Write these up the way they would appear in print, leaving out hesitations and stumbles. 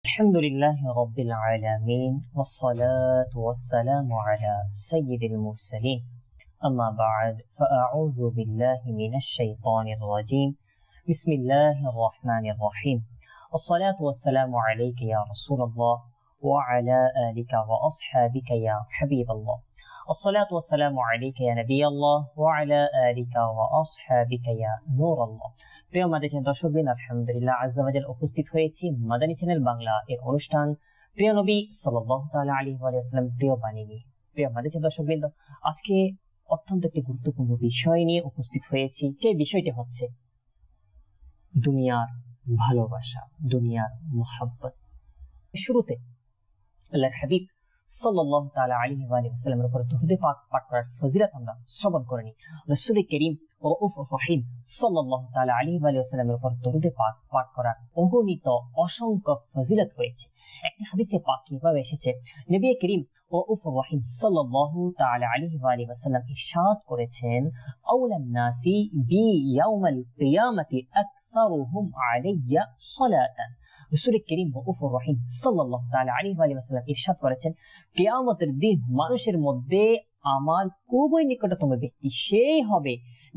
الحمد لله رب العالمين والصلاة والسلام على سيد المرسلين أما بعد فأعوذ بالله من الشيطان الرجيم بسم الله الرحمن الرحيم الصلاة والسلام عليك يا رسول الله وعلى آلك وأصحابك يا حبيب الله الصلاة والسلام عليك يا نبي الله وعلى آلك وأصحابك يا نور الله প্রিয় মাদানী দর্শকবৃন্দ আলহামদুলিল্লাহ আজ্জা ওয়া জাল উপস্থিত হয়েছি মাদানী চ্যানেল বাংলা এর অনুষ্ঠান প্রিয় নবী সাল্লাল্লাহু তাআলা আলাইহি ওয়া সাল্লাম প্রিয় বাণী নিয়ে। প্রিয় মাদানী দর্শকবৃন্দ, আজকে অত্যন্ত একটি গুরুত্বপূর্ণ বিষয় নিয়ে উপস্থিত হয়েছি। সেই বিষয়টি হচ্ছে দুনিয়ার ভালোবাসা, দুনিয়ার মুহাব্বত। শুরুতে আল্লাহর হাবিব সাল্লাল্লাহু তাআলা আলাইহি ওয়া সাল্লামের উপর দরুদ পাক পাঠ করার ফজিলত আমরা শ্রবণ করে নিই। রাসূল করিম রাউফুর রহিম সাল্লাল্লাহু তাআলা আলাইহি ওয়া সাল্লামের উপর দরুদ পাক পাঠ করার অগণিত অসংখ্য ফজিলত রয়েছে। একটি হাদিসে পাক কিভাবে এসেছে, নবী করিম রাউফুর রহিম সাল্লাল্লাহু তাআলা আলাইহি ওয়া সাল্লাম ইরশাদ করেছেন, আউলান নাসি বি ইয়াউমাল কিয়ামাতি আকসারুহুম আলাইয়া সালাতান। রাসূল করিম রাউফুর রহিম সাল্লাল্লাহু তাআলা আলাইহি ওয়া সাল্লাম ইরশাদ করেছেন, কিয়ামতের দিন মানুষের মধ্যে আমার খুবই নিকটতম ব্যক্তি সেই হবে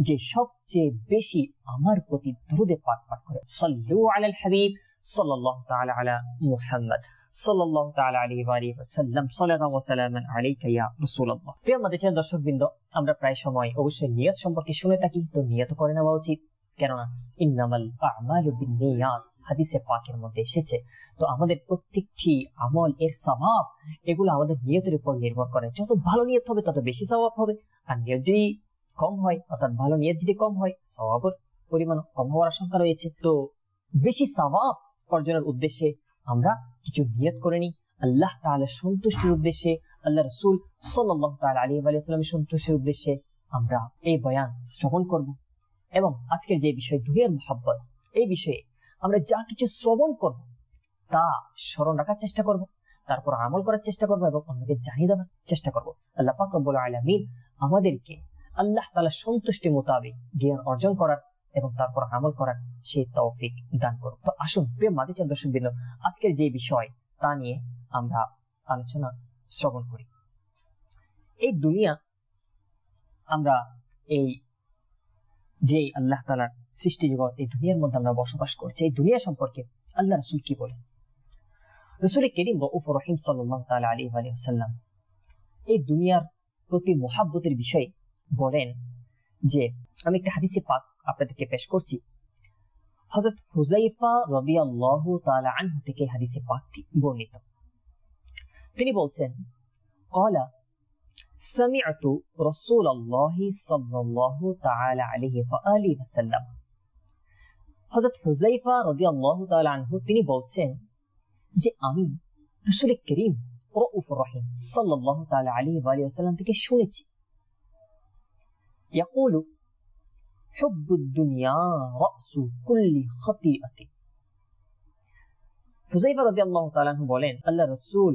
যে সবচেয়ে বেশি আমার প্রতি দরুদ পাক পাঠ করে। সাল্লু আলাল হাবিব সাল্লাল্লাহু তাআলা আলা মুহাম্মদ সাল্লাল্লাহু তাআলা আলাইহি ওয়া সাল্লাম সালাতান ওয়া সালামান আলাইকা ইয়া রাসূলুল্লাহ। প্রিয় মাদানী দর্শকবৃন্দ, আমরা প্রায় সময় অবশ্যই নিয়ত সম্পর্কে শুনে থাকি, তো নিয়ত করে নেওয়া উচিত, কেননা ইন্নামাল আ'মালু বিন্নিয়াত হাদিসে পাকের মধ্যে এসেছে। তো আমাদের প্রত্যেকটি আমল এর সওয়াব এগুলো আমাদের নিয়তের উপর নির্ভর করে। যত ভালো নিয়ত হবে তত বেশি সওয়াব হবে, আর নিয়ত যদি কম হয়, অর্থাৎ ভালো নিয়ত যদি কম হয়, সওয়াবের পরিমাণ কম হওয়ার আশঙ্কা রয়েছে। তো বেশি সওয়াব অর্জনের উদ্দেশ্যে আমরা কিছু নিয়ত করে নিই আল্লাহ তাআলার সন্তুষ্টির উদ্দেশ্যে, আল্লাহ রাসূল সাল্লাল্লাহু তাআলা আলাইহি ওয়া সাল্লামের সন্তুষ্টির উদ্দেশ্যে আমরা এই বয়ান শ্রবণ করব। এবং আজকের যে বিষয় দুনিয়ার মুহাব্বত, এই বিষয়ে আমরা যা কিছু শ্রবণ করব তা স্মরণ রাখার চেষ্টা করব, তারপর আমল করার চেষ্টা করব এবং অন্যকে জানিয়ে দেওয়ার চেষ্টা করব। আল্লাহ পাক রব্বুল আলামিন আমাদেরকে আল্লাহ তাআলার সন্তুষ্টি মোতাবেক জ্ঞান অর্জন করার এবং তারপর আমল করার সেই তৌফিক দান করুন। তো আসুন প্রিয় মাদানী দর্শকবৃন্দ, আজকের যে বিষয় তা নিয়ে আমরা আলোচনা শ্রবণ করি। এই দুনিয়া, আমরা এই যে আল্লাহ তাআলার সৃষ্টি জগৎ, এই দুনিয়ার মধ্যে আমরা বসবাস করছি, এই দুনিয়া সম্পর্কে আল্লাহ রাসূল কি বলেন? রাসূল করিম রাউফুর রহিম সাল্লাল্লাহু তাআলা আলাইহি ওয়া সাল্লাম এই দুনিয়ার প্রতি মুহাব্বতের বিষয়ে বলেন যে, আমি একটা হাদিসে পাক আপনাদেরকে পেশ করছি। হযরত হুযায়ফা রাদিয়াল্লাহু তাআলা আনহু থেকে হাদিসে পাকটি বর্ণিত। তিনি বলছেন, ক্বালা সামি'তু রাসূলুল্লাহি সাল্লাল্লাহু তাআলা আলাইহি ওয়া আলিহি ওয়াসাল্লাম। হযরত হুযায়ফা রাদিয়াল্লাহু তাআলা আনহু তিনি বলছেন যে, আমি রাসূল করিম রাউফুর রহিম সাল্লাল্লাহু তাআলা আলাইহি ওয়া সাল্লাম থেকে শুনেছি, ইয়াকুলু হুব্বুদ দুনিয়া রাসু কুল্লি খাতিআতি। হুযায়ফা রাদিয়াল্লাহু তাআলা আনহু বলেন, আল্লাহ রাসূল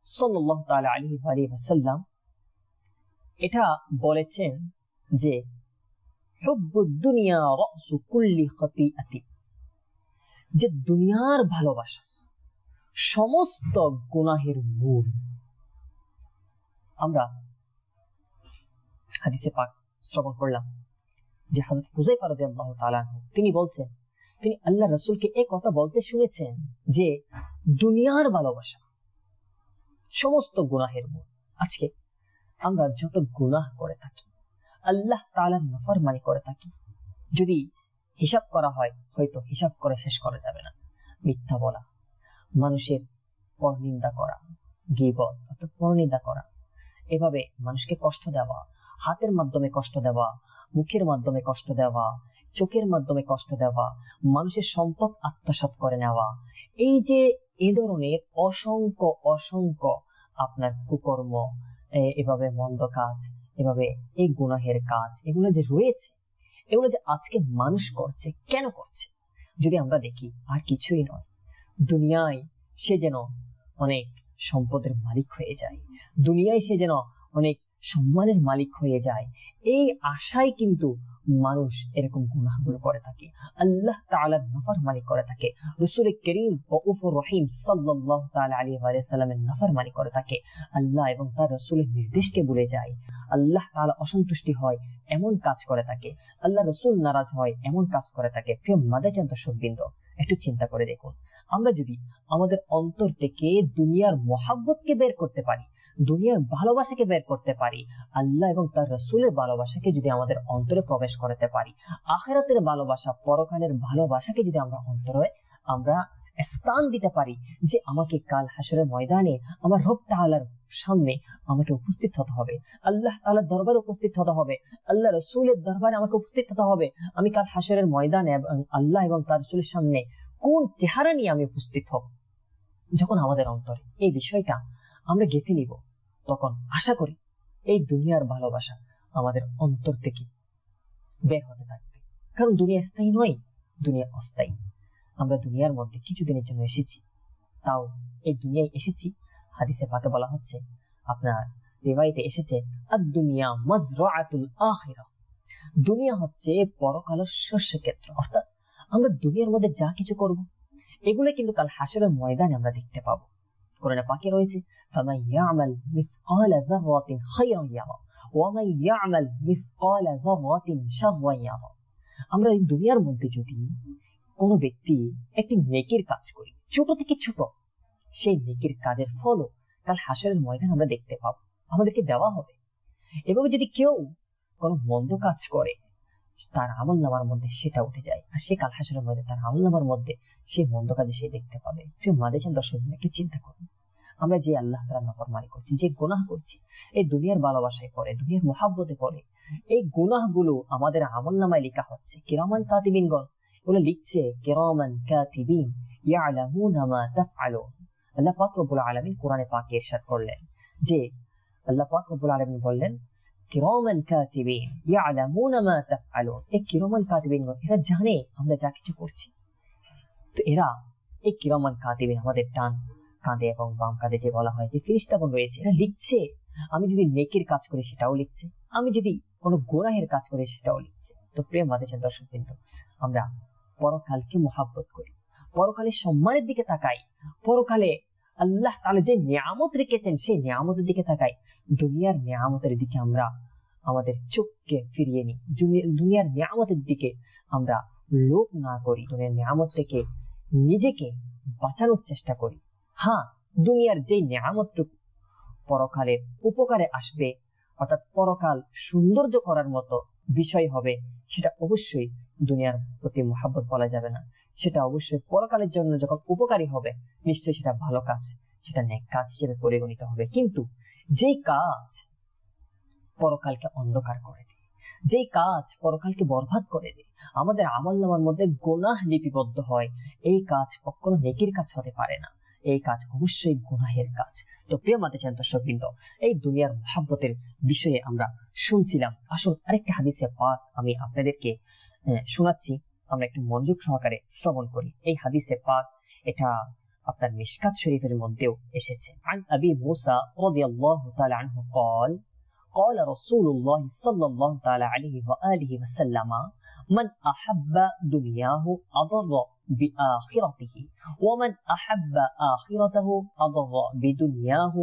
সাল্লাল্লাহু তাআলা আলাইহি ওয়া সাল্লাম এটা বলেছেন যে, হুব্বুদ দুনিয়া রাসু কুল্লি খাতিআতি, যে দুনিয়ার ভালোবাসা সমস্ত গুনাহের মূল। আমরা হাদিসে পাক শ্রবণ করলাম যে হযরত হুযায়ফা রাদিয়াল্লাহু তাআলা আনহু তিনি বলছেন, তিনি আল্লাহ রাসূলকে এই কথা বলতে শুনেছেন যে দুনিয়ার ভালোবাসা সমস্ত গুনাহের মূল। আজকে আমরা যত গুনাহ করে থাকি, আল্লাহ তাআলার নাফরমানি করে থাকি, যদি হিসাব করা হয় হয়তো হিসাব করে শেষ করা যাবে না। মিথ্যা বলা, মানুষের পরনিন্দা করা, গীবত অর্থাৎ পরনিন্দা করা, এভাবে মানুষকে কষ্ট দেওয়া, হাতের মাধ্যমে কষ্ট দেওয়া, মুখের মাধ্যমে কষ্ট দেওয়া, চোখের মাধ্যমে কষ্ট দেওয়া, মানুষের সম্পদ আত্মসাৎ করে নেওয়া, এই যে এ ধরনের অসংখ্য অসংখ্য আপনার কুকর্ম, এভাবে মন্দ কাজ, এভাবে এই গুনাহের কাজ, এগুলো যে রয়েছে, এগুলো যে আজকে মানুষ করছে, কেন করছে যদি আমরা দেখি, আর কিছুই নয়, দুনিয়ায় সে যেন অনেক সম্পদের মালিক হয়ে যায়, দুনিয়ায় সে যেন অনেক সম্মানের মালিক হয়ে যায়, এই আশায় কিন্তু মানুষ এরকম গুনাহগুলো করে থাকে, আল্লাহ তাআলার নাফরমানি করে থাকে, রাসূল করিম রউফুর রহিম সাল্লাল্লাহু তাআলা আলাইহি ওয়া সাল্লামের নাফরমানি করে থাকে, আল্লাহ এবং তার রাসূলের নির্দেশকে ভুলে যায়, আল্লাহ তাআলা অসন্তুষ্টি হয় এমন কাজ করে থাকে, আল্লাহ রাসূল নারাজ হয় এমন কাজ করে থাকে। প্রিয় মাদাজান দর্শকবৃন্দ, একটু চিন্তা করে দেখুন, আমরা যদি আমাদের অন্তর থেকে দুনিয়ার মহাব্বতকে বের করতে পারি, দুনিয়ার ভালোবাসাকে বের করতে পারি, আল্লাহ এবং তার রাসূলের ভালোবাসাকে যদি আমাদের অন্তরে প্রবেশ করাতে পারি, আখিরাতের ভালোবাসা, পরকালের ভালোবাসাকে যদি আমরা অন্তরে আমরা স্থান দিতে পারি, যে আমাকে কাল হাসরের ময়দানে আমার রব তাআলার সামনে আমাকে উপস্থিত হতে হবে, আল্লাহ তাআলার দরবারে উপস্থিত হতে হবে, আল্লাহ রাসূলের দরবারে আমাকে উপস্থিত হতে হবে, আমি কাল হাসরের ময়দানে আল্লাহ এবং তার রাসূলের সামনে কোন চেহারা নিয়ে আমি উপস্থিত হব, যখন আমাদের অন্তরে এই বিষয়টা আমরা গেঁথে নিব, তখন আশা করি এই দুনিয়ার ভালোবাসা আমাদের অন্তর থেকে বের হতে থাকবে। কারণ দুনিয়া স্থায়ী নয়, দুনিয়া অস্থায়ী। আমরা দুনিয়ার মধ্যে কিছুদিনের জন্য এসেছি, তাও এই দুনিয়ায় এসেছি, হাদিসে পাকে বলা হচ্ছে, আপনার রিওয়ায়াতে এসেছে, আদ-দুনিয়া মাজরাআতুল আখিরা, দুনিয়া হচ্ছে পরকালের শস্য ক্ষেত্র। অর্থাৎ আমরা দুনিয়ার মধ্যে যা কিছু করব, এগুলো কিন্তু কাল হাসরের ময়দানে আমরা দেখতে পাবো। কোরআনে পাকে রয়েছে, ফামান ইয়ামাল মিসকালা যাররাতিন খায়রান ইয়ারা ওয়া মান ইয়ামাল মিসকালা যাররাতিন শাররান ইয়ারা। আমরা এই দুনিয়ার মধ্যে যদি কোনো ব্যক্তি একটি নেকির কাজ করি, ছোট থেকে ছোট, সেই নেকির কাজের ফলও কাল হাসরের ময়দানে আমরা দেখতে পাবো, আমাদেরকে দেওয়া হবে। এভাবে যদি কেউ কোনো মন্দ কাজ করে, তার আমলনামার মধ্যে সেটা উঠে যায়, আর সে কাল হাসরের মধ্যে তার আমলনামার মধ্যে সেই মন্দ কাজে সে দেখতে পাবে। প্রিয় মাদেজান দর্শক, একটু চিন্তা করুন, আমরা যে আল্লাহ তাআলার নাফরমানি করছি, যে গুনাহ করছি, এই দুনিয়ার ভালোবাসায় পড়ে, দুনিয়ার মুহাব্বতে পড়ে, এই গুনাহগুলো আমাদের আমলনামায় লেখা হচ্ছে। কিরামান কাতিবিনগণ এগুলো লিখছে, কিরামান কাতিবিন ইয়ালামুনা মা তাফআলুন। আল্লাহ পাক রব্বুল আলামিন কোরআনে পাকে ইরশাদ করলেন যে, আল্লাহ পাক রব্বুল আলামিন বললেন, কিরামান কাতিবিন ইয়ালামুনা মা তাফআলুন। এই কিরামান কাতিবিনগণ এরা জানে আমরা যা কিছু করছি। তো এরা, এই কিরামান কাতিবিন, আমাদের ডান কাঁধে এবং বাম কাঁধে যে বলা হয় যে ফেরেশতাগণ রয়েছে, এরা লিখছে। আমি যদি নেকির কাজ করি সেটাও লিখছে, আমি যদি কোনো গুনাহের কাজ করি সেটাও লিখছে। তো প্রিয় মাদেজান দর্শকবৃন্দ, আমরা পরকালকে মুহাব্বত করি, পরকালের সম্মানের দিকে তাকাই, পরকালে আল্লাহ তাআলা যে নিয়ামত রেখেছেন সেই নিয়ামতের দিকে তাকাই। দুনিয়ার নিয়ামতের দিকে আমরা আমাদের চোখকে ফিরিয়ে নিই, দুনিয়ার নিয়ামতের দিকে আমরা লোভ না করি, দুনিয়ার নিয়ামত থেকে নিজেকে বাঁচানোর চেষ্টা করি। হ্যাঁ, দুনিয়ার যে নিয়ামতটুকু পরকালে উপকারে আসবে, অর্থাৎ পরকাল সৌন্দর্য করার মতো বিষয় হবে, সেটা অবশ্যই দুনিয়ার প্রতি মুহাব্বত বলা যাবে না। সেটা অবশ্যই পরকালের জন্য যখন উপকারী হবে, নিশ্চয়ই সেটা ভালো কাজ, সেটা নেক কাজ হিসেবে পরিগণিত হবে। কিন্তু যেই কাজ পরকালকে অন্ধকার করে দেয়, যেই কাজ পরকালকে বরবাদ করে দেয়, আমাদের আমলনামার মধ্যে গুনাহ লিপিবদ্ধ হয়, এই কাজ কখনো নেকির কাজ হতে পারে না, এই কাজ অবশ্যই গুনাহের কাজ। তো প্রিয় মাদেজান দর্শকবৃন্দ, এই দুনিয়ার মুহাব্বতের বিষয়ে আমরা শুনছিলাম। আসুন আরেকটা হাদিসে পাক আমি আপনাদেরকে শোনাচ্ছি, আমরা একটু মনোযোগ সহকারে শ্রবণ করি। এই হাদিসে পাক এটা আপনার মিশকাত শরীফের মধ্যেও এসেছে। আন আবি মুসা রাদিয়াল্লাহু তাআলা আনহু قال قال رسول الله صلى الله تعالى عليه وآله وسلم من أحب دنياه أضر بآخرته ومن أحب آخرته أضر بدنياه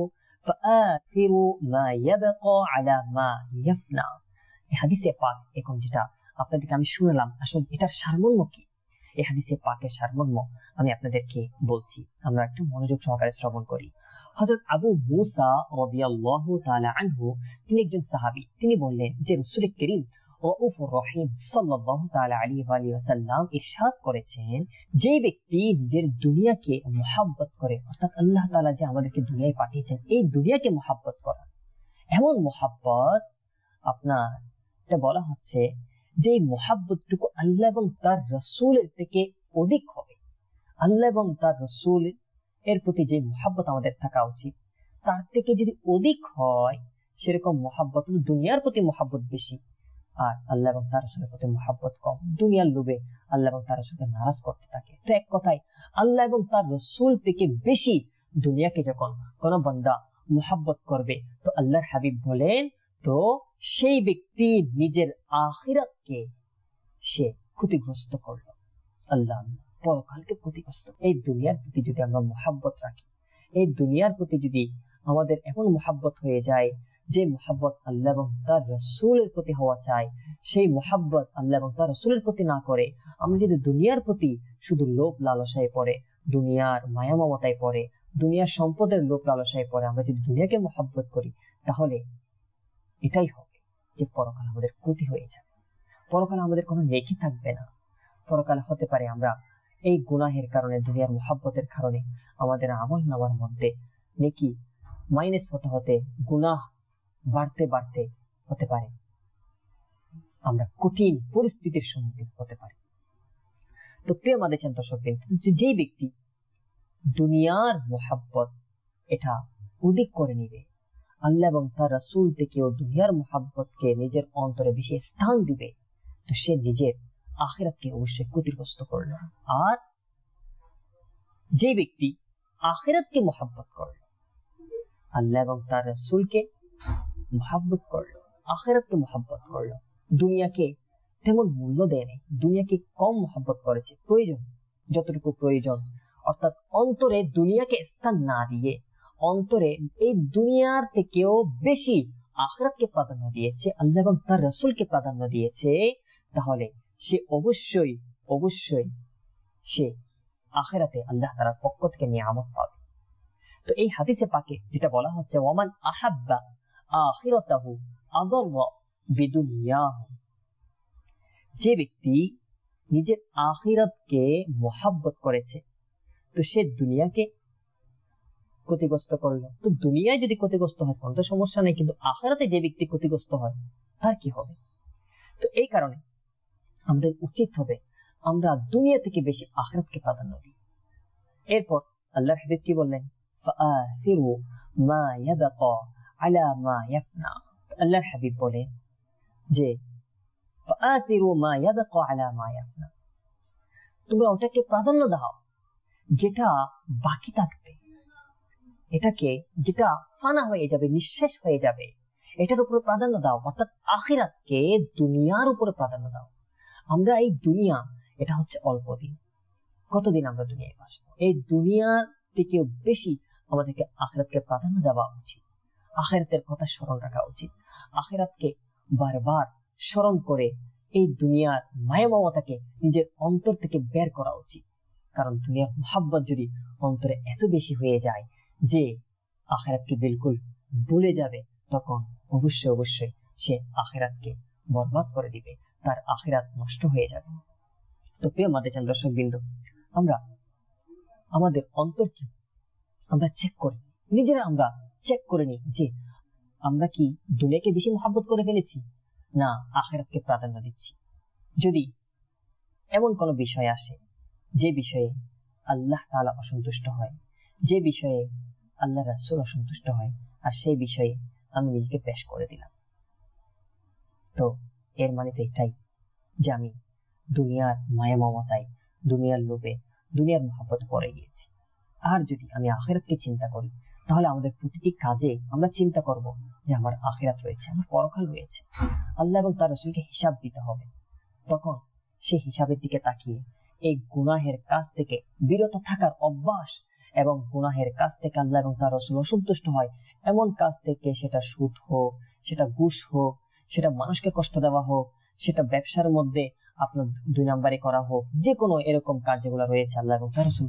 فآثر ما يبقى على ما يفنى। এই হাদিসে পাক এখন যেটা আপনাদেরকে আমি শুনলাম, আসলে এটার সারমর্ম কি? এই হাদিসে পাকের সারমর্ম আমি আপনাদেরকে বলছি, আমরা একটু মনোযোগ সহকারে শ্রবণ করি। হযরত আবু মুসা রাদিয়াল্লাহু তাআলা আনহু, তিনি একজন সাহাবী, তিনি বললেন যে রাসূল করিম রউফুর রহিম সাল্লাল্লাহু তাআলা আলাইহি ওয়া সাল্লাম ইরশাদ করেছেন, যে ব্যক্তি নিজের দুনিয়াকে মুহাব্বত করে, অর্থাৎ আল্লাহ তাআলা যে আমাদেরকে দুনিয়ায় পাঠিয়েছেন এই দুনিয়াকে মুহাব্বত করা, এমন মুহাব্বত আপনার এটা বলা হচ্ছে যে মুহাব্বতটুকু আল্লাহ এবং তার রাসূলের থেকে অধিক হবে। আল্লাহ এবং তার রাসূল এর প্রতি যে মুহাব্বত আমাদের থাকা উচিত, তার থেকে যদি অধিক হয়, সেরকম মুহাব্বত, দুনিয়ার প্রতি মুহাব্বত বেশি আর আল্লাহ এবং তার রাসূলের প্রতি মুহাব্বত কম, দুনিয়ার লোভে আল্লাহ এবং তার রাসূলকে নারাজ করতে থাকে। তো এক কথায় আল্লাহ এবং তার রাসূল থেকে বেশি দুনিয়াকে যখন কোন বান্দা মুহাব্বত করবে, তো আল্লাহর হাবিব বলেন তো সেই ব্যক্তি নিজের আখিরাতকে সে ক্ষতিগ্রস্ত করলো। আল্লাহ পরকালকে ক্ষতিগ্রস্ত। এই দুনিয়ার প্রতি যদি আমরা মহাব্বত রাখি, এই দুনিয়ার প্রতি যদি আমাদের এমন মহাব্বত হয়ে যায় যে মহাব্বত আল্লাহ এবং তার রাসূলের প্রতি হওয়া চাই, সেই মহাব্বত আল্লাহ এবং তার রাসূলের প্রতি না করে আমরা যদি দুনিয়ার প্রতি শুধু লোভ লালসায় পড়ে, দুনিয়ার মায়া মমতায় পড়ে, দুনিয়ার সম্পদের লোভ লালসায় পড়ে আমরা যদি দুনিয়াকে মহাব্বত করি, তাহলে এটাই হবে যে পরকাল আমাদের ক্ষতি হয়ে যাবে। পরকালে আমাদের কোনো নেকি থাকবে না। পরকালে হতে পারে আমরা এই গুনাহের কারণে, দুনিয়ার মহাব্বতের কারণে আমাদের আমল নামার মধ্যে নেকি মাইনাস হতে হতে গুনাহ বাড়তে বাড়তে হতে পারে আমরা কঠিন পরিস্থিতির সম্মুখীন হতে পারি। তো প্রিয় মাদেছেন দর্শক, যেই ব্যক্তি দুনিয়ার মহাব্বত এটা অধিক করে নিবে, আল্লাহ এবং তার রাসূল থেকে ও দুনিয়ার মহাব্বতকে নিজের অন্তরে বেশি স্থান দিবে, তো সে নিজের আখিরাতকে অবশ্যই ক্ষতিগ্রস্ত করল। আর যে ব্যক্তি আখিরাতকে মহাব্বত করল, আল্লাহ এবং তার রাসূলকে মহাব্বত করলো, আখিরাতকে মহাব্বত করলো, দুনিয়াকে তেমন মূল্য দেয় নাই, দুনিয়াকে কম মহাব্বত করেছে, প্রয়োজন যতটুকু প্রয়োজন, অর্থাৎ অন্তরে দুনিয়াকে স্থান না দিয়ে অন্তরে এই দুনিয়ার থেকেও বেশি আখিরাতকে প্রাধান্য দিয়েছে, আল্লাহ এবং তার রাসূলকে প্রাধান্য দিয়েছে, তাহলে সে অবশ্যই অবশ্যই সে আখিরাতে আল্লাহ তাআলার পক্ষ থেকে নিয়ামত পাবে। তো এই হাদিসে পাকে যেটা বলা হচ্ছে, ওয়ামান আহাব্বা আখিরাতাহু আদাররা বিদুনিয়াহু, যে ব্যক্তি নিজের আখিরাতকে মুহাব্বত করেছে তো সে দুনিয়াকে ক্ষতিগ্রস্ত করলো। তো দুনিয়ায় যদি ক্ষতিগ্রস্ত হয় কোনো তো সমস্যা নেই, কিন্তু আখিরাতে যে ব্যক্তি ক্ষতিগ্রস্ত হয় তার কি হবে? তো এই কারণে আমাদের উচিত হবে আমরা দুনিয়া থেকে বেশি আখিরাতকে প্রাধান্য দিই। এরপর আল্লাহর হাবিব কি বললেন, ফাআসিরু মা ইয়াবকা আলা মা ইয়াফনা। আল্লাহর হাবিব বলেন যে ফাআসিরু মা ইয়াবকা আলা মা ইয়াফনা, তোমরা ওটাকে প্রাধান্য দাও যেটা বাকি থাকবে, এটাকে যেটা ফানা হয়ে যাবে, নিঃশেষ হয়ে যাবে, এটার উপর প্রাধান্য দাও, অর্থাৎ আখিরাতকে দুনিয়ার উপরে প্রাধান্য দাও। আমরা এই দুনিয়া এটা হচ্ছে অল্প দিন, কতদিন আমরা দুনিয়ায় বাঁচবো, এই দুনিয়ার থেকেও বেশি আমাদেরকে আখিরাতকে প্রাধান্য দেওয়া উচিত, আখিরাতের কথা স্মরণ রাখা উচিত, আখিরাতকে বারবার স্মরণ করে এই দুনিয়ার মায়া মমতাকে নিজের অন্তর থেকে বের করা উচিত। কারণ দুনিয়ার মুহাব্বত যদি অন্তরে এত বেশি হয়ে যায় যে আখিরাতকে বিলকুল ভুলে যাবে, তখন অবশ্যই অবশ্যই সে আখিরাতকে বরবাদ করে দিবে, তার আখিরাত নষ্ট হয়ে যাবে। তো প্রিয় মাদেচান দর্শক বিন্দু, আমরা আমাদের অন্তরকে আমরা চেক করি, নিজেরা আমরা চেক করে নিই যে আমরা কি দুনিয়াকে বেশি মুহাব্বত করে ফেলেছি না আখিরাতকে প্রাধান্য দিচ্ছি। যদি এমন কোনো বিষয় আসে যে বিষয়ে আল্লাহ তাআলা অসন্তুষ্ট হয়, যে বিষয়ে আল্লাহ রাসূল অসন্তুষ্ট হয়, আর সেই বিষয়ে আমি নিজেকে পেশ করে দিলাম, তো এর মানে তো এটাই যে আমি দুনিয়ার মায়া মমতায়, দুনিয়ার লোভে, দুনিয়ার মহব্বতে পড়ে গিয়েছি। আর যদি আমি আখিরাতকে চিন্তা করি, তাহলে আমাদের প্রতিটি কাজে আমরা চিন্তা করব যে আমার আখিরাত রয়েছে, আমার পরকাল রয়েছে, আল্লাহ এবং তার রাসূলকে হিসাব দিতে হবে। তখন সেই হিসাবের দিকে তাকিয়ে এই গুনাহের কাজ থেকে বিরত থাকার অভ্যাস, এবং গুনাহের কাজ থেকে আল্লাহ এবং তার রাসূল অসন্তুষ্ট হয় এমন কাজ থেকে, সেটা সুদ হোক, সেটা ঘুষ হোক, সেটা মানুষকে কষ্ট দেওয়া হোক, সেটা ব্যবসার মধ্যে আপনার 2 নাম্বারি করা হোক, যে কোনো এরকম কাজ যেগুলো রয়েছে আল্লাহ এবং তার রাসূল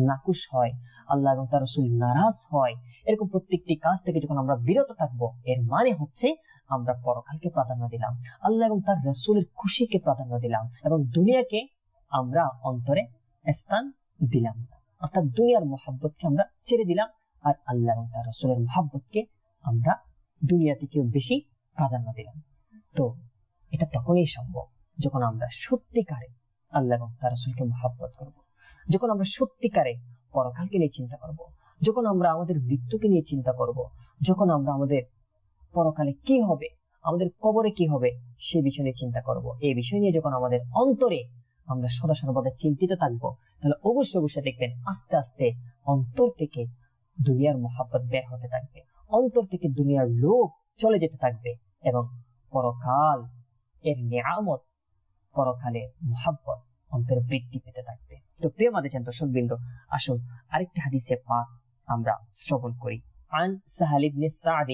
নাকুশ হয়, আল্লাহ এবং তার রাসূল নারাজ হয়, এরকম প্রত্যেকটি কাজ থেকে যখন আমরা বিরত থাকবো, এর মানে হচ্ছে আমরা পরকালকে প্রাধান্য দিলাম, আল্লাহ এবং তার রাসূলের খুশিকে প্রাধান্য দিলাম, এবং দুনিয়াকে আমরা অন্তরে স্থান দিলাম না, অর্থাৎ দুনিয়ার মহব্বতকে আমরা ছেড়ে দিলাম, আর আল্লাহ এবং তার রাসূলের মহব্বতকে আমরা দুনিয়া থেকেও বেশি প্রাধান্য দিলাম। তো এটা তখনই সম্ভব যখন আমরা সত্যিকারে আল্লাহ এবং তার রাসূলকে মহব্বত করব, যখন আমরা সত্যিকারে পরকালকে নিয়ে চিন্তা করব, যখন আমরা আমাদের মৃত্যুকে নিয়ে চিন্তা করব, যখন আমরা আমাদের পরকালে কি হবে, আমাদের কবরে কি হবে সে বিষয় নিয়ে চিন্তা করব। এই বিষয় নিয়ে যখন আমাদের অন্তরে আমরা সদা সর্বদা চিন্তিত থাকবো, তাহলে অবশ্যই অবশ্যই দেখবেন আস্তে আস্তে অন্তর থেকে দুনিয়ার মহব্বত বের হতে থাকবে, অন্তর থেকে দুনিয়ার লোভ চলে যেতে থাকবে, এবং পরকাল এর নিয়ামত, পরকালের মুহাব্বত অন্তরে বৃদ্ধি পেতে থাকবে। তো প্রিয় মাদেজান দর্শকবৃন্দ, আসুন আরেকটি হাদিসে পাক আমরা শ্রবণ করি। عن سهل بن سعد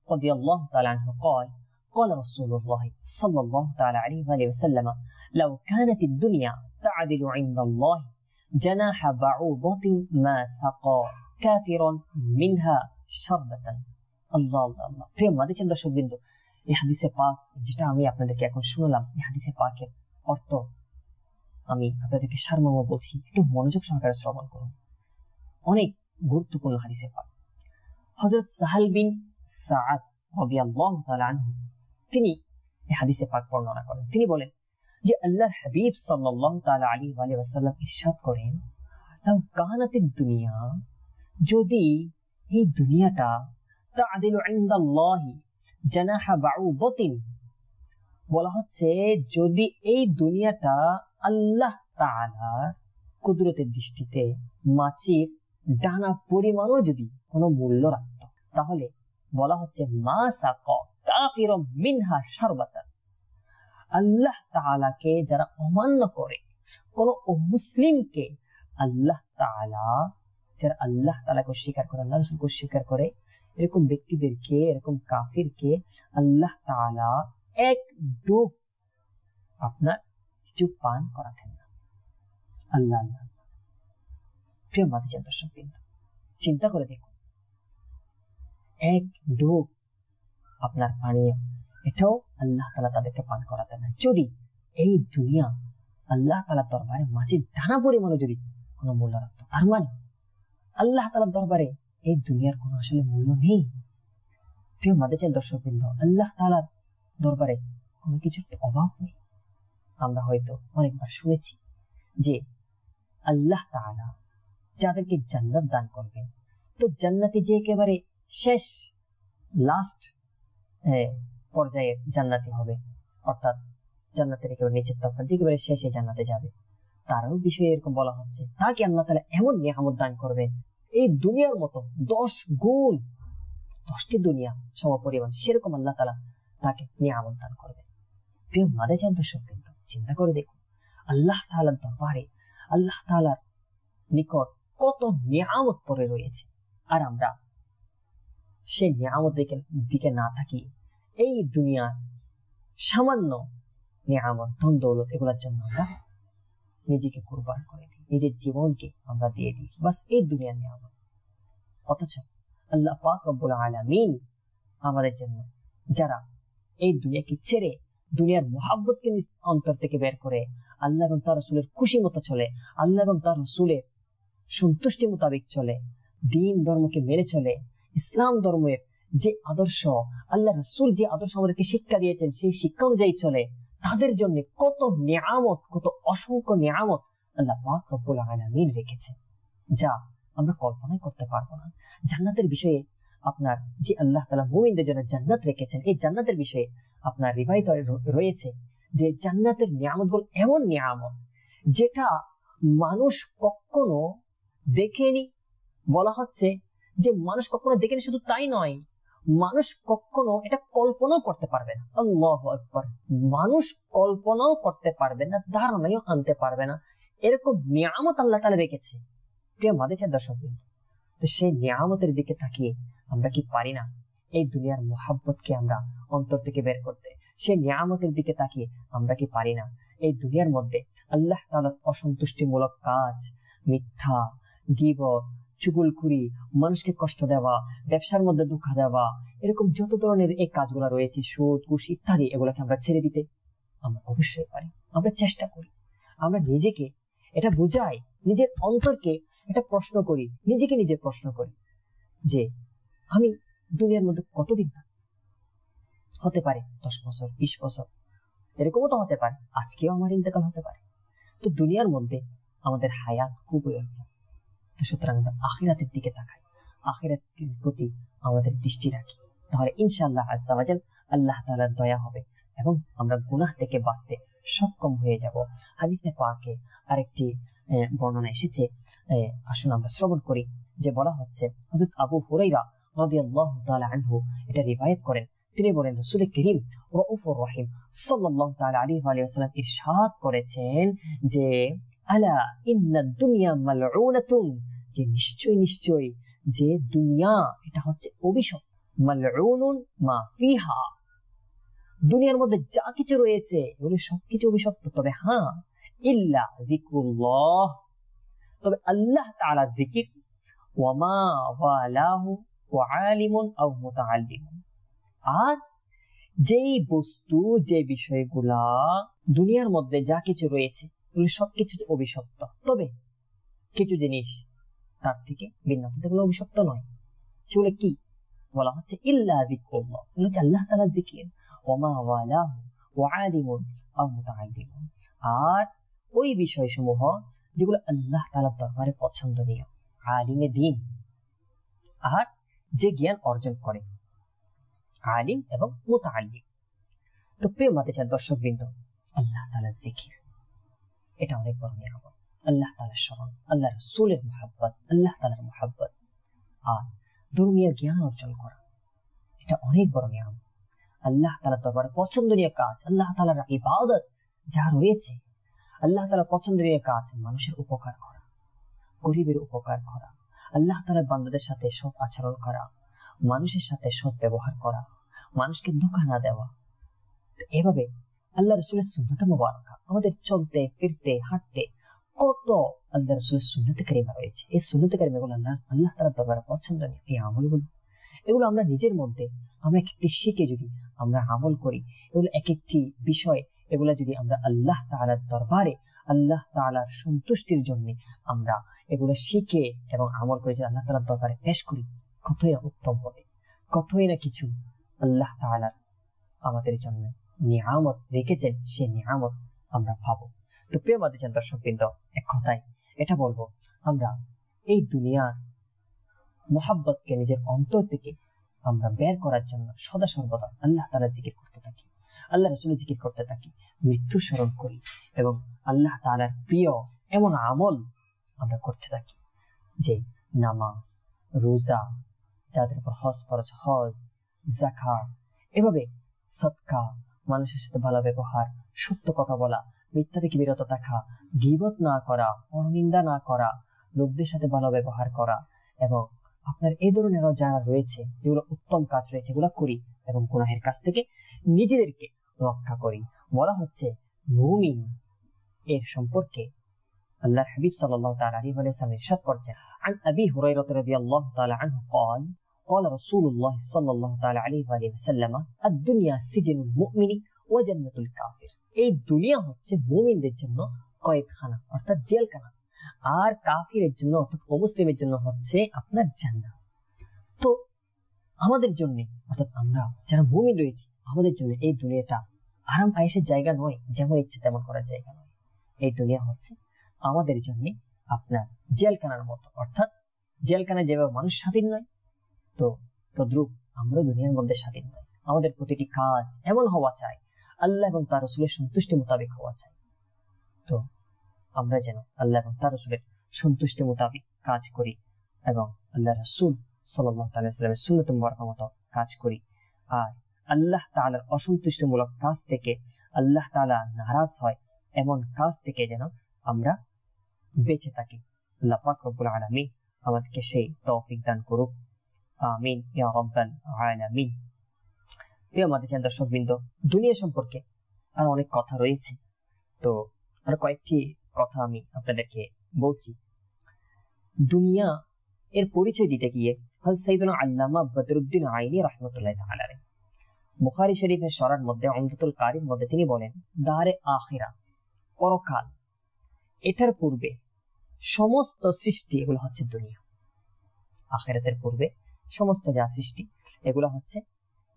رضي الله تعالى عنه قال قال رسول الله صلى الله تعالى عليه وآله وسلم لو كانت الدنيا تعدل عند الله جناح بعوضة ما سقى كافر منها شربة। আল্লাহ আল্লাহ আল্লাহ। প্রিয় মাদেজান দর্শকবৃন্দ, এই হাদিসে পাক যেটা আমি আপনাদেরকে এখন শুনলাম, এই হাদিসে পাকের অর্থ আমি আপনাদেরকে সারমর্ম বলছি, একটু মনোযোগ সহকারে শ্রবণ করুন। অনেক গুরুত্বপূর্ণ হাদিসে পাক। হযরত সাহাল বিন সাআদ রাদিয়াল্লাহু তাআলা আনহু তিনি এই হাদিসে পাক বর্ণনা করেন। তিনি বলেন যে আল্লাহর হাবিব সাল্লাল্লাহু তাআলা আলাইহি ওয়া সাল্লাম ইরশাদ করেন, লাউ কানাতিদ দুনিয়া, যদি এই দুনিয়াটা তাআদিলু ইনদাল্লাহি জানাহা বাউদাতিন, বলা হচ্ছে যদি এই দুনিয়াটা আল্লাহ তাআলার কুদরতের দৃষ্টিতে মাছির ডানা পরিমাণও যদি কোনো মূল্য রাখত, তাহলে বলা হচ্ছে মা সাকা কাফিরুম মিনহা শারবাতান, আল্লাহ তাআলাকে যারা অমান্য করে, কোন অমুসলিমকে আল্লাহ তাআলা, যারা আল্লাহ তাআলাকে অস্বীকার করে, আল্লাহ রাসূলকে অস্বীকার করে, এরকম ব্যক্তিদেরকে, এরকম কাফিরকে আল্লাহ তাআলা এক ডোব আপনার কিছু পান করাতেন না। আল্লাহ আল্লাহ। প্রিয় মাদেজান দর্শকবৃন্দ, চিন্তা করে দেখুন, এক ডোব আপনার পানীয়, এটাও আল্লাহ তাআলা তাদেরকে পান করাতেন না। যদি এই দুনিয়া আল্লাহ তাআলার দরবারে মাছির ডানা পরিমাণও যদি কোনো মূল্য রাখতো, তার মানে আল্লাহ তাআলার দরবারে এই দুনিয়ার কোনো আসলে মূল্য নেই। প্রিয় মাদেজান দর্শকবৃন্দ, আল্লাহ তাআলার দরবারে কোনো কিছুর তো অভাব নেই। আমরা হয়তো অনেকবার শুনেছি যে আল্লাহ তাআলা যাদেরকে জান্নাত দান করবেন, তো জান্নাতে যে একেবারে শেষ লাস্ট পর্যায়ের জান্নাতি হবে, অর্থাৎ জান্নাতের একেবারে নিচের তফাৎ যে একেবারে শেষে জান্নাতে যাবে, তারও বিষয়ে এরকম বলা হচ্ছে তাকে আল্লাহ তাআলা এমন নিয়ামত দান করবেন, এই দুনিয়ার মতো 10 গুণ, 10টি দুনিয়া সমপরিমাণ সেরকম আল্লাহ তাআলা তাকে নিয়ামত দান করবেন। প্রিয় মাদেজান দর্শকবৃন্দ, চিন্তা করে দেখুন, আল্লাহ তাআলার দরবারে, আল্লাহ তাআলার নিকট কত নিয়ামত পড়ে রয়েছে, আর আমরা সেই নিয়ামত দিকে না থাকি এই দুনিয়ার সামান্য নিয়ামত, ধন দৌলত, এগুলোর জন্য আমরা নিজেকে কুরবান করে দিই, নিজের জীবনকে আমরা দিয়ে দিই বাস এই দুনিয়ার নিয়ামত। অথচ আল্লাহ পাক রব্বুল আলামিন আমাদের জন্য, যারা এই দুনিয়াকে ছেড়ে দুনিয়ার মুহাব্বতকে অন্তর থেকে বের করে আল্লাহ এবং তার রাসূলের খুশি মতো চলে, আল্লাহ এবং তার রাসূলের সন্তুষ্টি মোতাবেক চলে, দ্বীন ধর্মকে মেনে চলে, ইসলাম ধর্মের যে আদর্শ, আল্লাহ রাসূল যে আদর্শ আমাদেরকে শিক্ষা দিয়েছেন সেই শিক্ষা অনুযায়ী চলে, তাদের জন্য কত নিয়ামত, কত অসংখ্য নিয়ামত আল্লাহ পাক রব্বুল আলামিন রেখেছেন, যা আমরা কল্পনাই করতে পারবো না। জান্নাতের বিষয়ে আপনার যে আল্লাহ তাআলা মুমিনদের জন্য জান্নাত রেখেছেন, এই জান্নাতের বিষয়ে আপনার রিভাইত রয়েছে যে জান্নাতের নিয়ামতগুলো এমন নিয়ামত যেটা মানুষ কখনো দেখেনি। বলা হচ্ছে যে মানুষ কখনো দেখেনি, শুধু তাই নয়, মানুষ কখনো এটা কল্পনাও করতে পারবে না। আল্লাহু আকবার। মানুষ কল্পনাও করতে পারবে না, ধারণাও আনতে পারবে না, এরকম নিয়ামত আল্লাহ তাআলা রেখেছে। প্রিয় মাদেজান দর্শকবৃন্দ, তো সেই নিয়ামতের দিকে তাকিয়ে আমরা কি পারি না এই দুনিয়ার মুহাব্বতকে আমরা অন্তর থেকে বের করতে? সেই নিয়ামতের দিকে তাকিয়ে আমরা কি পারি না এই দুনিয়ার মধ্যে আল্লাহ তাআলার অসন্তুষ্টিমূলক কাজ, মিথ্যা, গীবত, চুগলখুরি, মানুষকে কষ্ট দেওয়া, ব্যবসার মধ্যে ধোঁকা দেওয়া, এরকম যত ধরনের এই কাজগুলো রয়েছে, সুদ, ঘুষ ইত্যাদি, এগুলোকে আমরা ছেড়ে দিতে? আমরা অবশ্যই পারি। আমরা চেষ্টা করি, আমরা নিজেকে এটা বুঝাই, নিজের অন্তরকে এটা প্রশ্ন করি, নিজেকে নিজে প্রশ্ন করি যে আমি দুনিয়ার মধ্যে কতদিন থাকব? হতে পারে 10 বছর, 20 বছর, এরকমও তো হতে পারে আজকেও আমার ইন্তেকাল হতে পারে। তো দুনিয়ার মধ্যে আমাদের হায়াত খুবই অল্প। তো সুতরাং আমরা আখিরাতের দিকে তাকাই, আখিরাতের প্রতি আমাদের দৃষ্টি রাখি, তাহলে ইনশাআল্লাহ আজ্জা ওয়া জাল আল্লাহ তাআলার দয়া হবে এবং আমরা গুনাহ থেকে বাঁচতে সক্ষম হয়ে যাব। হাদিসে পাকে আরেকটি বর্ণনা এসেছে, আসুন আমরা শ্রবণ করি, যে বলা হচ্ছে হযরত আবু হুরায়রা রাদিয়াল্লাহু তাআলা আনহু এটা রিওয়ায়াত করেন তিনি বলেন রাসূল করিম রাউফুর রহিম সাল্লাল্লাহু তাআলা আলাইহি ওয়া সাল্লাম ইরশাদ করেছেন যে আলা ইন্নাদ দুনিয়া মালউনাতুন, যে নিশ্চয় নিশ্চয় যে দুনিয়া এটা হচ্ছে অভিশপ্ত, মালউনুন মা ফিহা, দুনিয়ার মধ্যে যা কিছু রয়েছে এগুলো সবকিছু অভিশপ্ত, তবে হ্যাঁ ইল্লা যিকরুল্লাহ, তবে আল্লাহ তাআলা জিকির, ওয়া মা ওয়ালাহু ওয়া আলিমুন আও মুতাআল্লিমুন, আর যেই বস্তু যে বিষয়গুলা দুনিয়ার মধ্যে যা কিছু রয়েছে এগুলো সবকিছু অভিশপ্ত, তবে কিছু জিনিস তার থেকে ভিন্ন, এগুলো অভিশপ্ত নয়। সেগুলো কি বলা হচ্ছে? ইল্লা যিকরুল্লাহ, এগুলো হচ্ছে আল্লাহ তাআলার জিকির, ওয়া মা ওয়ালাহু ওয়া আলিমুন আও মুতাআল্লিমুন, আর ওই বিষয়সমূহ যেগুলো আল্লাহ তাআলার দরবারে পছন্দনীয়, আলিমে দ্বীন, আর যে জ্ঞান অর্জন করে, আলিম এবং মুতাআল্লিম। তো প্রিয় মাদ্রাসার দর্শকবৃন্দ, আল্লাহ তাআলার জিকির এটা অনেক বড় নিয়ামত। আল্লাহ তাআলার স্মরণ, আল্লাহ রাসূলের মুহাব্বত, আল্লাহ তাআলার মুহাব্বত আর ধর্মীয় জ্ঞান অর্জন করা এটা অনেক বড় নিয়ামত। আল্লাহ তাআলার দরবারে পছন্দনীয় কাজ, আল্লাহ তাআলার ইবাদত যা রয়েছে, আল্লাহ তাআলার পছন্দনীয় কাজ, মানুষের উপকার করা, গরিবের উপকার করা, আল্লাহ তাআলার বান্দাদের সাথে সৎ আচরণ করা, মানুষের সাথে সৎ ব্যবহার করা, মানুষকে ধোঁকা না দেওয়া। এভাবে আল্লাহ রাসূলের সুন্নাত মুবারাকা, আমাদের চলতে ফিরতে হাঁটতে কত আল্লাহ রাসূলের সুন্নাত কারিমা রয়েছে। এই সুন্নাত কারিমাগুলো আল্লাহ তাআলার দরবারে পছন্দনীয়। এই আমলগুলো এগুলো আমরা নিজের মধ্যে আমরা এক একটি শিখে যদি আমরা আমল করি, এগুলো এক একটি বিষয়, এগুলা যদি আমরা আল্লাহ তাআলার দরবারে আল্লাহ তাআলার সন্তুষ্টির জন্য আমরা এগুলো শিখে এবং আমল করে যদি আল্লাহ তাআলার দরবারে পেশ করি, কতই না উত্তম হবে, কতই না কিছু আল্লাহ তাআলার আমাদের জন্য নিয়ামত রেখেছেন, সেই নিয়ামত আমরা পাবো। তো প্রিয় মাদ্রাসার দর্শকবৃন্দ, এক কথায় এটা বলবো, আমরা এই দুনিয়ার মুহাব্বতকে নিজের অন্তর থেকে আমরা বের করার জন্য সদা সর্বদা আল্লাহ তাআলা জিকির করতে থাকি, আল্লাহ রাসূলের জিকির করতে থাকি, মৃত্যু স্মরণ করি এবং আল্লাহ তাআলার প্রিয় এমন আমল আমরা করতে থাকি, যে নামাজ, রোজা, যাদের উপর হজ ফরজ, হজ, যাকাত, এভাবে সদকা, মানুষের সাথে ভালো ব্যবহার, সত্য কথা বলা, মিথ্যা থেকে বিরত থাকা, গীবত না করা, পরনিন্দা না করা, লোকদের সাথে ভালো ব্যবহার করা, এবং আপনার এই ধরনের যারা রয়েছে যেগুলো উত্তম কাজ রয়েছে এগুলো করি এবং গুনাহের কাছ থেকে নিজেদেরকে রক্ষা করি। বলা হচ্ছে মুমিন এর সম্পর্কে আল্লাহর হাবিব সাল্লাল্লাহু তাআলা আলাইহি ওয়া সাল্লাম ইরশাদ করেছেন, আন আবি হুরায়রা রাদিয়াল্লাহু তাআলা আনহু قال قال رسول الله صلى الله تعالى عليه وسلم الدنيا سجن المؤمن وجنة الكافر, এই দুনিয়া হচ্ছে মুমিনদের জন্য কয়েদখানা অর্থাৎ জেলখানা, আর কাফিরের জন্য অর্থাৎ অমুসলিমের জন্য হচ্ছে আপনার জান্নাত। তো আমাদের জন্য অর্থাৎ আমরা যারা মুমিন রয়েছি, আমাদের জন্য এই দুনিয়াটা আরাম আয়েশের জায়গা নয়, যেমন ইচ্ছে তেমন করার জায়গা নয়। এই দুনিয়া হচ্ছে আমাদের জন্য আপনার জেলখানার মতো, অর্থাৎ জেলখানায় যেভাবে মানুষ স্বাধীন নয়, তো তদ্রূপ আমরা দুনিয়ার মধ্যে স্বাধীন নয়। আমাদের প্রতিটি কাজ এমন হওয়া চাই, আল্লাহ এবং তার রাসূলের সন্তুষ্টি মোতাবেক হওয়া চাই। তো আমরা যেন আল্লাহ এবং তার রাসূলের সন্তুষ্টি মোতাবেক কাজ করি এবং আল্লাহ রাসূল সাল্লাল্লাহু আলাইহি ওয়াসাল্লামের সুন্নাত মুবারাকা মতো কাজ করি, আর আল্লাহ তাআলার অসন্তুষ্টিমূলক কাজ থেকে, আল্লাহ তাআলা নারাজ হয় এমন কাজ থেকে যেন আমরা বেঁচে থাকি। আল্লাহ পাক রব্বুল আলামিন আমাদেরকে সেই তৌফিক দান করুক, আমিন ইয়া রাব্বাল আলামিন। প্রিয় মাদ্রাসার দর্শকবৃন্দ, দুনিয়া সম্পর্কে আর অনেক কথা রয়েছে, তো আর কয়েকটি কথা আমি আপনাদেরকে বলছি। দুনিয়া এর পরিচয় দিতে গিয়ে হযরত সাইয়্যিদুনা আল্লামা বদরুদ্দিন আইনি রাহমাতুল্লাহি তাআলা আলাইহি বুখারী শরীফের শরার মধ্যে উমদাতুল কারীর মধ্যে তিনি বলেন, দারে আখিরাত, পরকাল, এটার পূর্বে সমস্ত সৃষ্টি এগুলো হচ্ছে দুনিয়া। আখিরাতের পূর্বে সমস্ত যা সৃষ্টি এগুলো হচ্ছে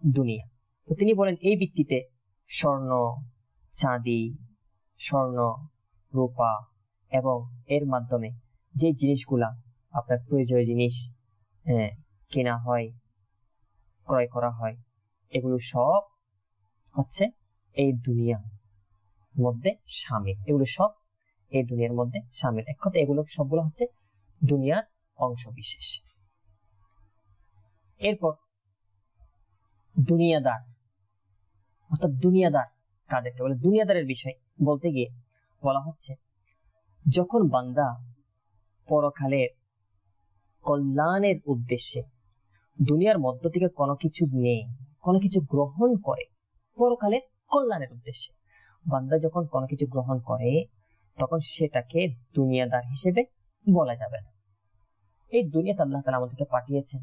দুনিয়া। তো তিনি বলেন এই ভিত্তিতে স্বর্ণ, চাঁদি, স্বর্ণ, রূপা এবং এর মাধ্যমে যে জিনিসগুলা আপনার প্রয়োজনীয় জিনিস কেনা হয়, ক্রয় করা হয়, এগুলো সব হচ্ছে এই দুনিয়ার মধ্যে শামিল। এগুলো সব এই দুনিয়ার মধ্যে শামিল। এক কথা এগুলো সবগুলো হচ্ছে দুনিয়ার অংশ বিশেষ। এরপর দুনিয়াদার, অর্থাৎ দুনিয়াদার কাদেরকে বলে? দুনিয়াদারের বিষয় বলতে গিয়ে বলা হচ্ছে, যখন বান্দা পরকালের কল্যাণের উদ্দেশ্যে দুনিয়ার মধ্য থেকে কোনো কিছু নিয়ে কোনো কিছু গ্রহণ করে, পরকালের কল্যাণের উদ্দেশ্যে বান্দা যখন কোনো কিছু গ্রহণ করে, তখন সেটাকে দুনিয়াদার হিসেবে বলা যাবে না। এই দুনিয়াতে আল্লাহ তাআলা আমাদেরকে পাঠিয়েছেন,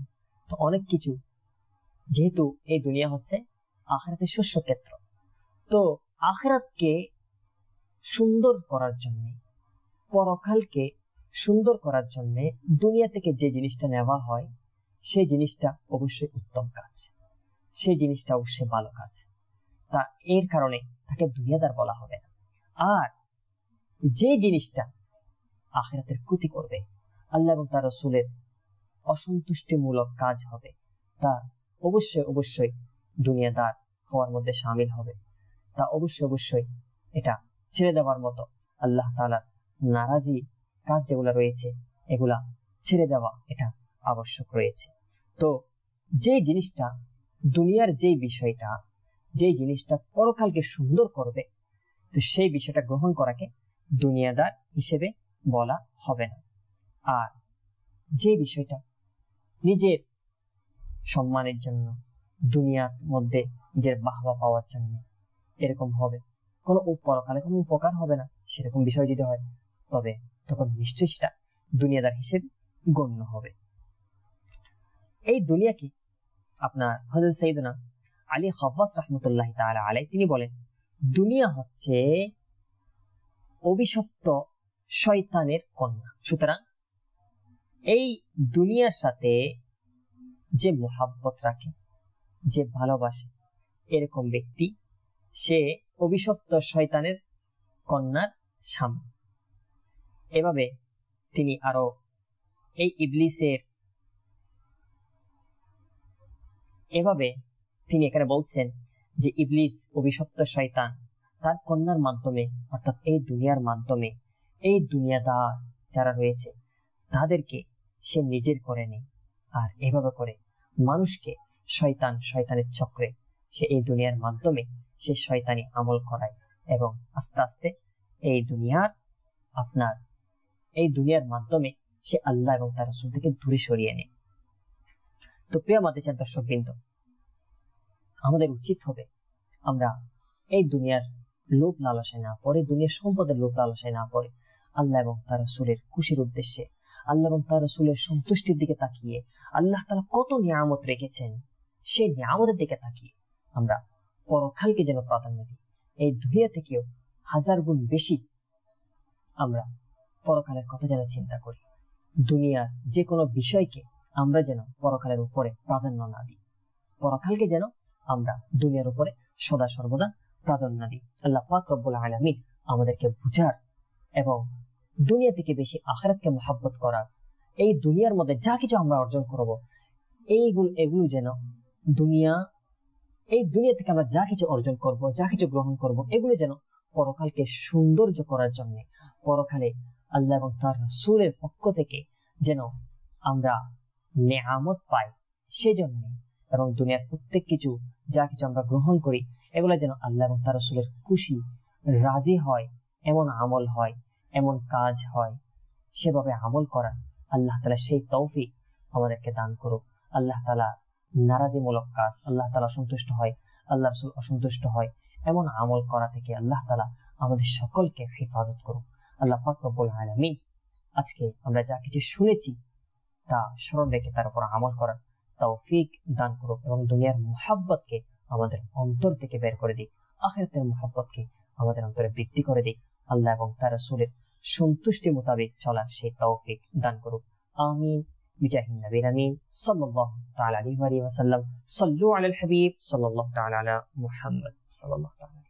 তো অনেক কিছু, যেহেতু এই দুনিয়া হচ্ছে আখিরাতের শস্য ক্ষেত্র, তো আখিরাতকে সুন্দর করার জন্য, পরকালকে সুন্দর করার জন্য দুনিয়া থেকে যে জিনিসটা নেওয়া হয়, সেই জিনিসটা অবশ্যই উত্তম কাজ, সেই জিনিসটা অবশ্যই ভালো কাজ। তা এর কারণে তাকে দুনিয়াদার বলা হবে না। আর যে জিনিসটা আখিরাতের ক্ষতি করবে, আল্লাহ এবং তার রাসূলের অসন্তুষ্টিমূলক কাজ হবে, তা অবশ্যই অবশ্যই দুনিয়াদার হওয়ার মধ্যে শামিল হবে। তা অবশ্যই অবশ্যই এটা ছেড়ে দেওয়ার মতো, আল্লাহ তাআলার নারাজি কাজ যেগুলো রয়েছে এগুলা ছেড়ে দেওয়া এটা আবশ্যক রয়েছে। তো যে জিনিসটা দুনিয়ার যেই বিষয়টা, যেই জিনিসটা পরকালকে সুন্দর করবে, তো সেই বিষয়টা গ্রহণ করাকে দুনিয়াদার হিসেবে বলা হবে না। আর যে বিষয়টা নিজের সম্মানের জন্য, দুনিয়ার মধ্যে নিজের বাহবা পাওয়ার জন্য এরকম হবে, কোনো পরকালে কোনো উপকার হবে না, সেরকম বিষয় যদি হয়, তবে তখন নিশ্চয়ই সেটা দুনিয়াদার হিসেবে গণ্য হবে। এই দুনিয়াকে আপনার হযরত সাইয়েদনা আলী খাফফাস রাহমাতুল্লাহি তাআলা আলাইহি তিনি বলেন, দুনিয়া হচ্ছে অভিশপ্ত শয়তানের কন্যা। সুতরাং এই দুনিয়ার সাথে যে মোহাব্বত রাখে, যে ভালোবাসে, এরকম ব্যক্তি সে অভিশপ্ত শয়তানের কন্যার স্বামী। এভাবে তিনি আরো এই ইবলিসের, এভাবে তিনি এখানে বলছেন যে ইবলিস অভিশপ্ত শয়তান তার কন্যার মাধ্যমে, অর্থাৎ এই দুনিয়ার মাধ্যমে এই দুনিয়াদার যারা রয়েছে তাদেরকে সে নিজের করে নেয়, আর এভাবে করে মানুষকে শয়তানের চক্রে সে এই দুনিয়ার মাধ্যমে সে শয়তানি আমল করায়, এবং আস্তে আস্তে এই দুনিয়ার মাধ্যমে সে আল্লাহ এবং তার রাসূল থেকে দূরে সরিয়ে নেয়। তো প্রিয় মাদ্রাসার দর্শকবৃন্দ, আমাদের উচিত হবে আমরা এই দুনিয়ার লোভ লালসায় না পড়ে, দুনিয়ার সম্পদের লোভ লালসায় না পড়ে, আল্লাহ এবং তার রাসূলের খুশির উদ্দেশ্যে, আল্লাহ এবং তার রাসূলের সন্তুষ্টির দিকে তাকিয়ে, আল্লাহ তাআলা কত নিয়ামত রেখেছেন সেই নিয়ামতের দিকে তাকিয়ে আমরা পরকালকে যেন প্রাধান্য দিই। এই দুনিয়া থেকেও 1000 গুণ বেশি আমরা পরকালের কথা যেন চিন্তা করি। দুনিয়ার যে কোনো বিষয়কে আমরা যেন পরকালের উপরে প্রাধান্য না দিই, পরকালকে যেন আমরা দুনিয়ার উপরে সদা সর্বদা প্রাধান্য দিই। আল্লাহ পাক রব্বুল আলামিন আমাদেরকে বুঝার এবং দুনিয়া থেকে বেশি আখিরাতকে মহব্বত করার, এই দুনিয়ার মধ্যে যা কিছু আমরা অর্জন করব, এগুলো যেন এই দুনিয়া থেকে আমরা যা কিছু অর্জন করব, যা কিছু গ্রহণ করব, এগুলো যেন পরকালকে সৌন্দর্য করার জন্য, পরকালে আল্লাহ এবং তার রাসূলের পক্ষ থেকে যেন আমরা নেয়ামত পাই সেজন্য, এবং দুনিয়ার প্রত্যেক কিছু যা কিছু আমরা গ্রহণ করি এগুলো যেন আল্লাহ এবং তার রাসূলের খুশি রাজি হয়, এমন আমল হয়, এমন কাজ হয়, সেভাবে আমল করার আল্লাহ তাআলা সেই তৌফিক আমাদেরকে দান করুক। আল্লাহ তাআলা নারাজিমূলক কাজ, আল্লাহ তাআলা সন্তুষ্ট হয়, আল্লাহ রাসূল অসন্তুষ্ট হয়, এমন আমল করা থেকে আল্লাহ তাআলা আমাদের সকলকে হেফাজত করুক। আল্লাহ পাক রব্বুল আলামিন আজকে আমরা যা কিছু শুনেছি তা স্মরণ রেখে তার উপর আমল করার তৌফিক দান করুক, এবং দুনিয়ার মুহাব্বতকে আমাদের অন্তর থেকে বের করে দিক, আখিরাতের মুহাব্বতকে আমাদের অন্তরে বৃদ্ধি করে দিক। আল্লাহ এবং তার রাসূলের সন্তুষ্টি মোতাবেক চলার সেই তৌফিক দান করুক। আমিন বিজাহিন নবীর আমিন সাল্লাল্লাহু তাআলা আলাইহি ওয়া সাল্লাম। সাল্লু আলাল হাবিব সাল্লাল্লাহু তাআলা আলা মুহাম্মদ সাল্লাল্লাহু তাআলা।